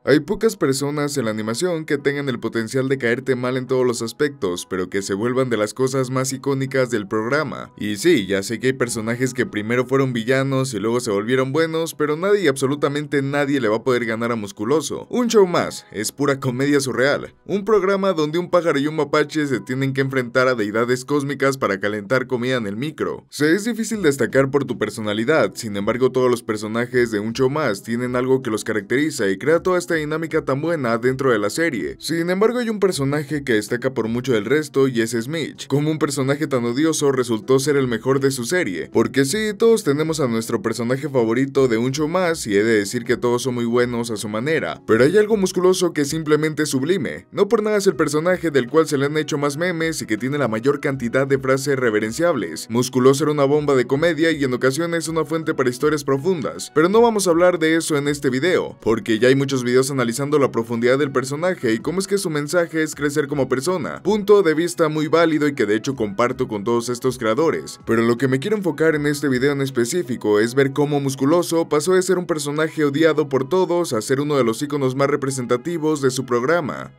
Hay pocas personas en la animación que tengan el potencial de caerte mal en todos los aspectos, pero que se vuelvan de las cosas más icónicas del programa. Y sí, ya sé que hay personajes que primero fueron villanos y luego se volvieron buenos, pero nadie y absolutamente nadie le va a poder ganar a Musculoso. Un show más, es pura comedia surreal. Un programa donde un pájaro y un mapache se tienen que enfrentar a deidades cósmicas para calentar comida en el micro. Es difícil destacar por tu personalidad, sin embargo todos los personajes de un show más tienen algo que los caracteriza y crea toda esta dinámica tan buena dentro de la serie. Sin embargo hay un personaje que destaca por mucho del resto y es Smitch. Como un personaje tan odioso resultó ser el mejor de su serie, porque sí, todos tenemos a nuestro personaje favorito de un show más y he de decir que todos son muy buenos a su manera, pero hay algo Musculoso que simplemente es sublime. No por nada es el personaje del cual se le han hecho más memes y que tiene la mayor cantidad de frases reverenciables. Musculoso era una bomba de comedia y en ocasiones una fuente para historias profundas, pero no vamos a hablar de eso en este video, porque ya hay muchos videos analizando la profundidad del personaje y cómo es que su mensaje es crecer como persona, punto de vista muy válido y que de hecho comparto con todos estos creadores, pero lo que me quiero enfocar en este video en específico es ver cómo Musculoso pasó de ser un personaje odiado por todos a ser uno de los iconos más representativos de su programa.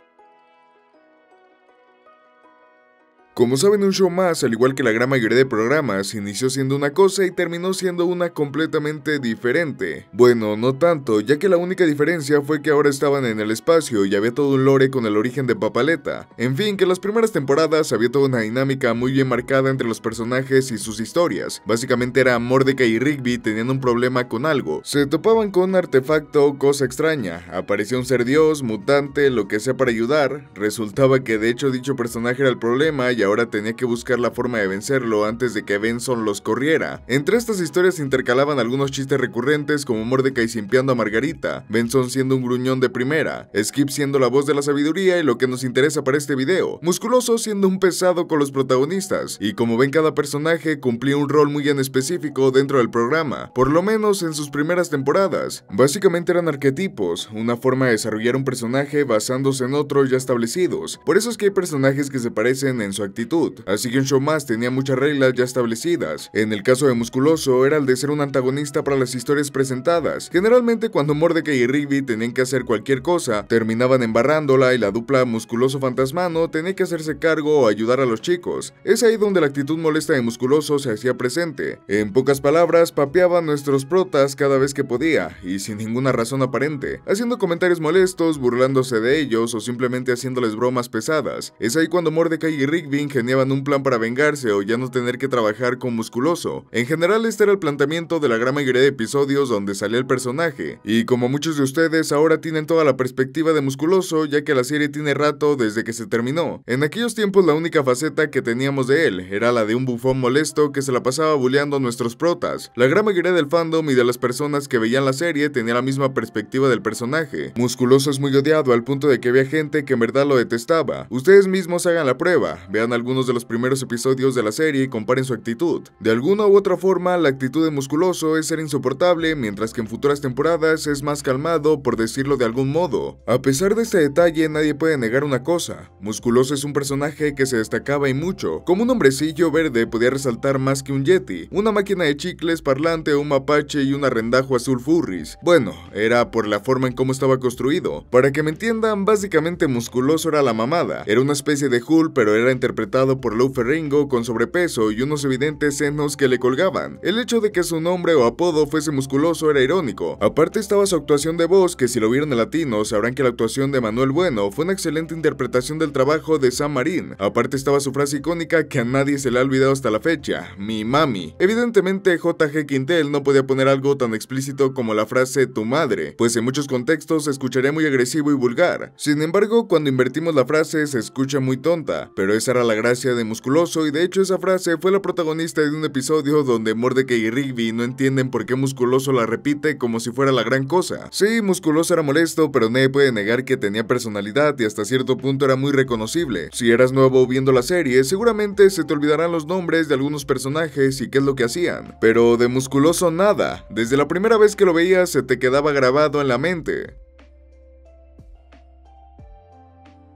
Como saben, un show más, al igual que la gran mayoría de programas, inició siendo una cosa y terminó siendo una completamente diferente. Bueno, no tanto, ya que la única diferencia fue que ahora estaban en el espacio y había todo un lore con el origen de Papaleta. En fin, que en las primeras temporadas había toda una dinámica muy bien marcada entre los personajes y sus historias. Básicamente era Mordecai y Rigby tenían un problema con algo. Se topaban con un artefacto o cosa extraña. Aparecía un ser dios, mutante, lo que sea para ayudar. Resultaba que de hecho dicho personaje era el problema y ahora tenía que buscar la forma de vencerlo antes de que Benson los corriera. Entre estas historias se intercalaban algunos chistes recurrentes como Mordecai simpiando a Margarita, Benson siendo un gruñón de primera, Skip siendo la voz de la sabiduría y lo que nos interesa para este video, Musculoso siendo un pesado con los protagonistas, y como ven cada personaje cumplía un rol muy en específico dentro del programa, por lo menos en sus primeras temporadas. Básicamente eran arquetipos, una forma de desarrollar un personaje basándose en otros ya establecidos, por eso es que hay personajes que se parecen en su actitud, así que un show más tenía muchas reglas ya establecidas. En el caso de Musculoso era el de ser un antagonista para las historias presentadas. Generalmente cuando Mordecai y Rigby tenían que hacer cualquier cosa, terminaban embarrándola y la dupla Musculoso Fantasmano tenía que hacerse cargo o ayudar a los chicos. Es ahí donde la actitud molesta de Musculoso se hacía presente. En pocas palabras, papeaba a nuestros protas cada vez que podía, y sin ninguna razón aparente, haciendo comentarios molestos, burlándose de ellos o simplemente haciéndoles bromas pesadas. Es ahí cuando Mordecai y Rigby ingeniaban un plan para vengarse o ya no tener que trabajar con Musculoso. En general este era el planteamiento de la gran mayoría de episodios donde salía el personaje, y como muchos de ustedes ahora tienen toda la perspectiva de Musculoso ya que la serie tiene rato desde que se terminó. En aquellos tiempos la única faceta que teníamos de él era la de un bufón molesto que se la pasaba bulleando a nuestros protas. La gran mayoría del fandom y de las personas que veían la serie tenía la misma perspectiva del personaje. Musculoso es muy odiado al punto de que había gente que en verdad lo detestaba. Ustedes mismos hagan la prueba, vean algunos de los primeros episodios de la serie y comparen su actitud. De alguna u otra forma, la actitud de Musculoso es ser insoportable, mientras que en futuras temporadas es más calmado, por decirlo de algún modo. A pesar de este detalle, nadie puede negar una cosa: Musculoso es un personaje que se destacaba y mucho. Como un hombrecillo verde podía resaltar más que un yeti, una máquina de chicles parlante, un mapache y un arrendajo azul furries. Bueno, era por la forma en cómo estaba construido. Para que me entiendan, básicamente Musculoso era la mamada. Era una especie de Hulk, pero era interpretado por Lou Ferrigno con sobrepeso y unos evidentes senos que le colgaban. El hecho de que su nombre o apodo fuese Musculoso era irónico. Aparte estaba su actuación de voz, que si lo vieron en latino sabrán que la actuación de Manuel Bueno fue una excelente interpretación del trabajo de Sam Marín. Aparte estaba su frase icónica que a nadie se le ha olvidado hasta la fecha: mi mami. Evidentemente J.G. Quintel no podía poner algo tan explícito como la frase tu madre, pues en muchos contextos se escucharía muy agresivo y vulgar. Sin embargo, cuando invertimos la frase se escucha muy tonta, pero esa era la gracia de Musculoso, y de hecho esa frase fue la protagonista de un episodio donde Mordecai y Rigby no entienden por qué Musculoso la repite como si fuera la gran cosa. Sí, Musculoso era molesto, pero nadie puede negar que tenía personalidad y hasta cierto punto era muy reconocible. Si eras nuevo viendo la serie, seguramente se te olvidarán los nombres de algunos personajes y qué es lo que hacían, pero de Musculoso nada. Desde la primera vez que lo veías se te quedaba grabado en la mente.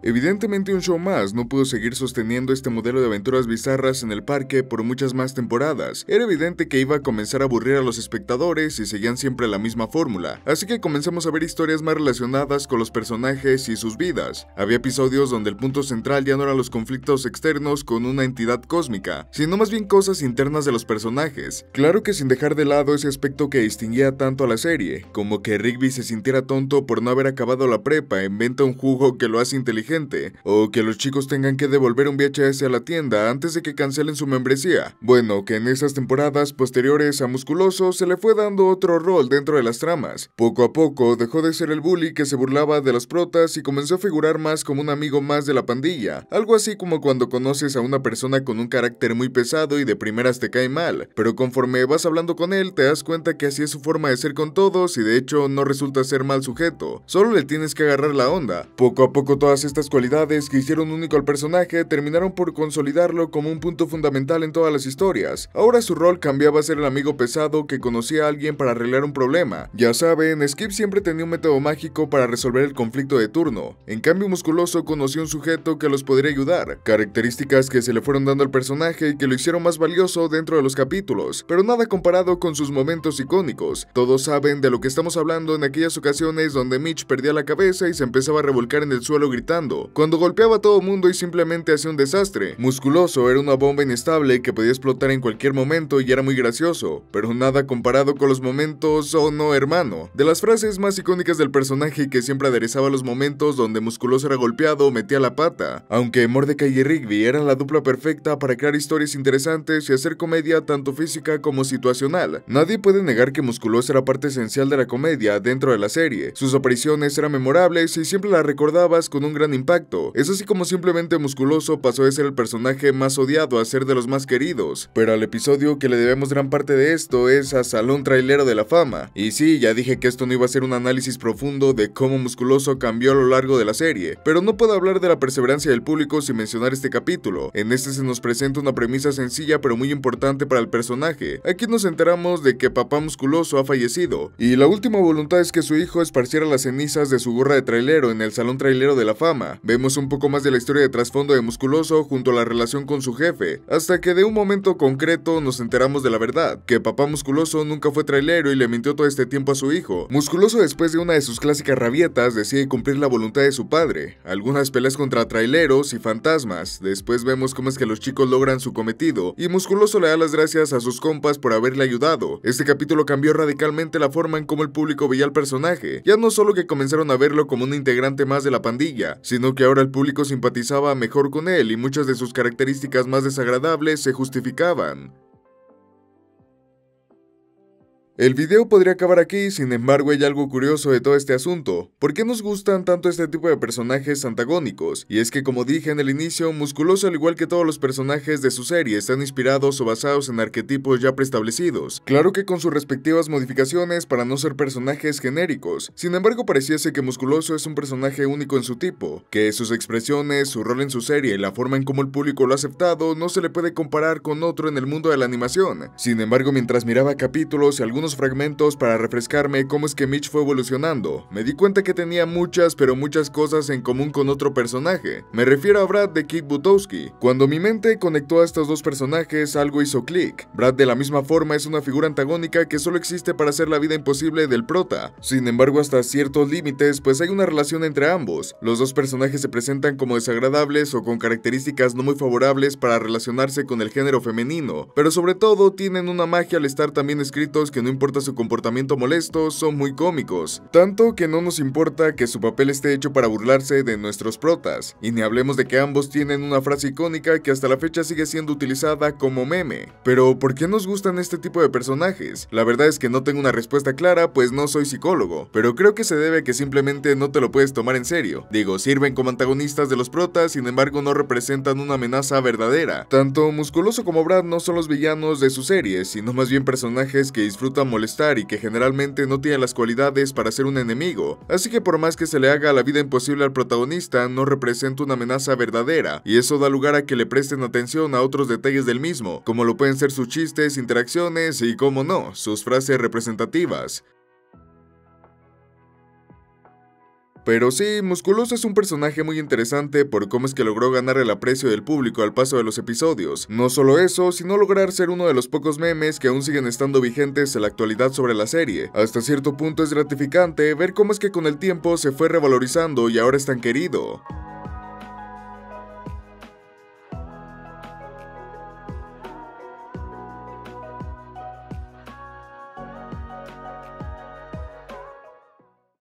Evidentemente un show más no pudo seguir sosteniendo este modelo de aventuras bizarras en el parque por muchas más temporadas. Era evidente que iba a comenzar a aburrir a los espectadores y seguían siempre la misma fórmula, así que comenzamos a ver historias más relacionadas con los personajes y sus vidas. Había episodios donde el punto central ya no eran los conflictos externos con una entidad cósmica, sino más bien cosas internas de los personajes. Claro que sin dejar de lado ese aspecto que distinguía tanto a la serie, como que Rigby se sintiera tonto por no haber acabado la prepa, inventa un jugo que lo hace inteligente, o que los chicos tengan que devolver un VHS a la tienda antes de que cancelen su membresía. Bueno, que en esas temporadas posteriores a Musculoso se le fue dando otro rol dentro de las tramas. Poco a poco dejó de ser el bully que se burlaba de los protas y comenzó a figurar más como un amigo más de la pandilla, algo así como cuando conoces a una persona con un carácter muy pesado y de primeras te cae mal, pero conforme vas hablando con él te das cuenta que así es su forma de ser con todos y de hecho no resulta ser mal sujeto, solo le tienes que agarrar la onda. Poco a poco todas estas cualidades que hicieron único al personaje terminaron por consolidarlo como un punto fundamental en todas las historias. Ahora su rol cambiaba a ser el amigo pesado que conocía a alguien para arreglar un problema. Ya saben, Skip siempre tenía un método mágico para resolver el conflicto de turno. En cambio, Musculoso conoció un sujeto que los podría ayudar, características que se le fueron dando al personaje y que lo hicieron más valioso dentro de los capítulos, pero nada comparado con sus momentos icónicos. Todos saben de lo que estamos hablando en aquellas ocasiones donde Mitch perdía la cabeza y se empezaba a revolcar en el suelo gritando, cuando golpeaba a todo mundo y simplemente hacía un desastre. Musculoso era una bomba inestable que podía explotar en cualquier momento y era muy gracioso, pero nada comparado con los momentos "oh no, hermano", de las frases más icónicas del personaje que siempre aderezaba los momentos donde Musculoso era golpeado o metía la pata. Aunque Mordecai y Rigby eran la dupla perfecta para crear historias interesantes y hacer comedia tanto física como situacional, nadie puede negar que Musculoso era parte esencial de la comedia dentro de la serie. Sus apariciones eran memorables y siempre las recordabas con un gran impacto. Es así como simplemente Musculoso pasó de ser el personaje más odiado a ser de los más queridos. Pero al episodio que le debemos gran parte de esto es a Salón Trailero de la Fama. Y sí, ya dije que esto no iba a ser un análisis profundo de cómo Musculoso cambió a lo largo de la serie, pero no puedo hablar de la perseverancia del público sin mencionar este capítulo. En este se nos presenta una premisa sencilla pero muy importante para el personaje. Aquí nos enteramos de que papá Musculoso ha fallecido, y la última voluntad es que su hijo esparciera las cenizas de su gorra de trailero en el Salón Trailero de la Fama. Vemos un poco más de la historia de trasfondo de Musculoso junto a la relación con su jefe, hasta que de un momento concreto nos enteramos de la verdad, que papá Musculoso nunca fue trailero y le mintió todo este tiempo a su hijo. Musculoso, después de una de sus clásicas rabietas, decide cumplir la voluntad de su padre, algunas peleas contra traileros y fantasmas. Después vemos cómo es que los chicos logran su cometido, y Musculoso le da las gracias a sus compas por haberle ayudado. Este capítulo cambió radicalmente la forma en cómo el público veía al personaje, ya no solo que comenzaron a verlo como un integrante más de la pandilla, sino que ahora el público simpatizaba mejor con él y muchas de sus características más desagradables se justificaban. El video podría acabar aquí, sin embargo hay algo curioso de todo este asunto. ¿Por qué nos gustan tanto este tipo de personajes antagónicos? Y es que, como dije en el inicio, Musculoso, al igual que todos los personajes de su serie, están inspirados o basados en arquetipos ya preestablecidos. Claro que con sus respectivas modificaciones para no ser personajes genéricos. Sin embargo, pareciese que Musculoso es un personaje único en su tipo, que sus expresiones, su rol en su serie y la forma en cómo el público lo ha aceptado no se le puede comparar con otro en el mundo de la animación. Sin embargo, mientras miraba capítulos y algunos fragmentos para refrescarme cómo es que Mitch fue evolucionando, me di cuenta que tenía muchas cosas en común con otro personaje. Me refiero a Brad de Kick Buttowski. Cuando mi mente conectó a estos dos personajes, algo hizo clic. Brad, de la misma forma, es una figura antagónica que solo existe para hacer la vida imposible del prota. Sin embargo, hasta ciertos límites, pues hay una relación entre ambos. Los dos personajes se presentan como desagradables o con características no muy favorables para relacionarse con el género femenino, pero sobre todo tienen una magia al estar también escritos que no importa su comportamiento molesto, son muy cómicos, tanto que no nos importa que su papel esté hecho para burlarse de nuestros protas, y ni hablemos de que ambos tienen una frase icónica que hasta la fecha sigue siendo utilizada como meme. Pero ¿por qué nos gustan este tipo de personajes? La verdad es que no tengo una respuesta clara, pues no soy psicólogo, pero creo que se debe a que simplemente no te lo puedes tomar en serio. Digo, sirven como antagonistas de los protas, sin embargo no representan una amenaza verdadera. Tanto Musculoso como Brad no son los villanos de sus series, sino más bien personajes que disfrutan molestar y que generalmente no tienen las cualidades para ser un enemigo, así que por más que se le haga la vida imposible al protagonista, no representa una amenaza verdadera, y eso da lugar a que le presten atención a otros detalles del mismo, como lo pueden ser sus chistes, interacciones y, como no, sus frases representativas. Pero sí, Musculoso es un personaje muy interesante por cómo es que logró ganar el aprecio del público al paso de los episodios. No solo eso, sino lograr ser uno de los pocos memes que aún siguen estando vigentes en la actualidad sobre la serie. Hasta cierto punto es gratificante ver cómo es que con el tiempo se fue revalorizando y ahora es tan querido.